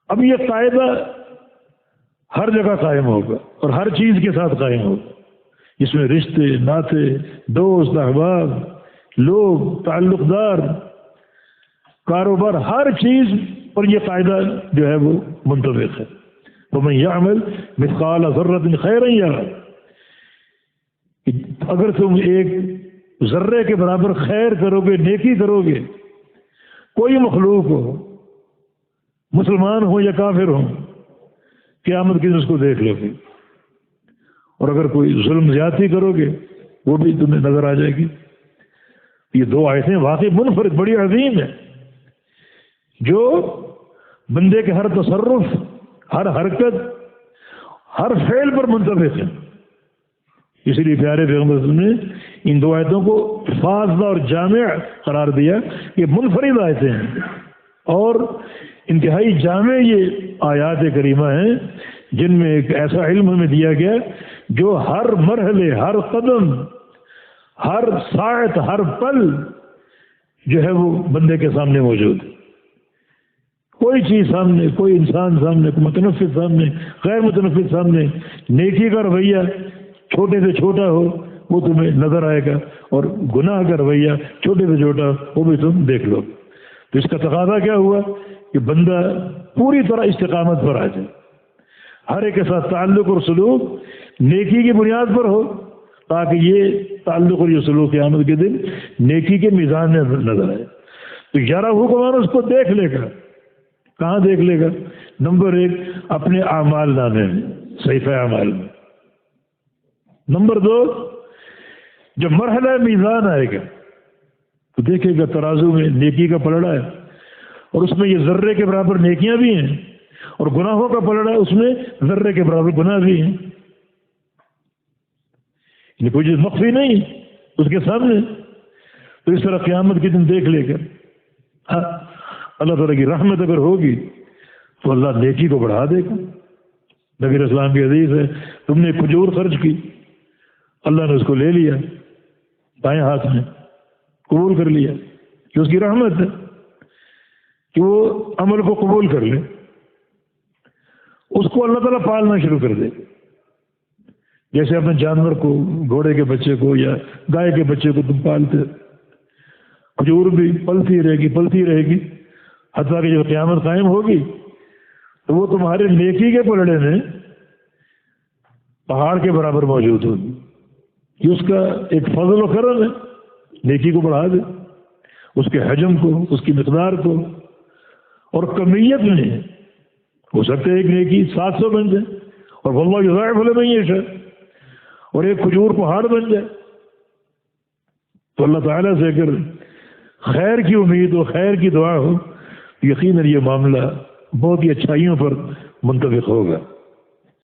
اب یہ قاعدہ ہر جگہ قائم ہوگا اور ہر چیز کے ساتھ قائم ہوگا، جس میں رشتے، ناطے، دوست، احباب، لوگ، تعلق دار، کاروبار، ہر چیز پر یہ قاعدہ جو ہے وہ منطبق ہے۔ وَمَن يَعْمَلْ مِثْقَالَ ذَرَّةٍ خَيْرًا يَرَهُ، اگر تم ایک ذرے کے برابر خیر کرو گے، نیکی کرو گے، کوئی مخلوق ہو، مسلمان ہو یا کافر ہو، قیامت کے دن اس کو دیکھ لو گے، اور اگر کوئی ظلم زیادتی کرو گے وہ بھی تمہیں نظر آ جائے گی۔ یہ دو آیتیں واقعی منفرد بڑی عظیم ہیں، جو بندے کے ہر تصرف، ہر حرکت، ہر فعل پر منطبق ہے۔ اسی لیے پیارے پیغمبر صلی اللہ علیہ وسلم نے ان دو آیتوں کو فاضلہ اور جامع قرار دیا۔ یہ منفرد آیتیں ہیں اور انتہائی جامع یہ آیات کریمہ ہیں، جن میں ایک ایسا علم ہمیں دیا گیا جو ہر مرحلے، ہر قدم، ہر ساعت، ہر پل جو ہے وہ بندے کے سامنے موجود ہے۔ کوئی چیز سامنے، کوئی انسان سامنے، کوئی متنفذ سامنے، غیر متنفذ سامنے، نیکی کا رویہ چھوٹے سے چھوٹا ہو وہ تمہیں نظر آئے گا، اور گناہ کا رویہ چھوٹے سے چھوٹا وہ بھی تم دیکھ لو۔ تو اس کا تقاضا کیا ہوا کہ بندہ پوری طرح استقامت پر آ جائے، ہر ایک کے ساتھ تعلق اور سلوک نیکی کی بنیاد پر ہو، تاکہ یہ تعلق اور یہ سلوک قیامت کے دن نیکی کے میزان میں نظر آئے۔ تو 11 حکمان اس کو دیکھ لے گا۔ کہاں دیکھ لے گا؟ نمبر 1 اپنے اعمال نامے میں، صحیفہ اعمال میں۔ نمبر 2 جب مرحلہ میزان آئے گا تو دیکھے گا ترازو میں نیکی کا پلڑا ہے، اور اس میں یہ ذرے کے برابر نیکیاں بھی ہیں، اور گناہوں کا پلڑا ہے، اس میں ذرے کے برابر گناہ بھی ہیں۔ یہ کوئی چیز مخفی نہیں اس کے سامنے۔ تو اس طرح قیامت کے دن دیکھ لے گا۔ ہاں، اللہ تعالیٰ کی رحمت اگر ہوگی تو اللہ نیکی کو بڑھا دے گا۔ نبی اسلام کی حدیث ہے، تم نے کھجور خرچ کی، اللہ نے اس کو لے لیا بائیں ہاتھ میں، قبول کر لیا، کہ اس کی رحمت ہے کہ وہ عمل کو قبول کر لے۔ اس کو اللہ تعالیٰ پالنا شروع کر دے، جیسے اپنے جانور کو، گھوڑے کے بچے کو یا گائے کے بچے کو تم پالتے، کھجور بھی پلتی رہے گی، پلتی رہے گی، حتیٰ کہ جب قیامت قائم ہوگی تو وہ تمہارے نیکی کے پلڑے میں پہاڑ کے برابر موجود ہوگی۔ یہ اس کا ایک فضل و کرم ہے، نیکی کو بڑھا دے، اس کے حجم کو، اس کی مقدار کو، اور کمیت میں ہو سکتا ہے ایک نیکی 700 بن جائے، اور واللہ یضاعف لمن یشاء، اور ایک کھجور پہاڑ بن جائے۔ تو اللہ تعالیٰ سے اگر خیر کی امید ہو، خیر کی دعا ہو، یقیناً یہ معاملہ بہت ہی اچھائیوں پر منطبق ہوگا۔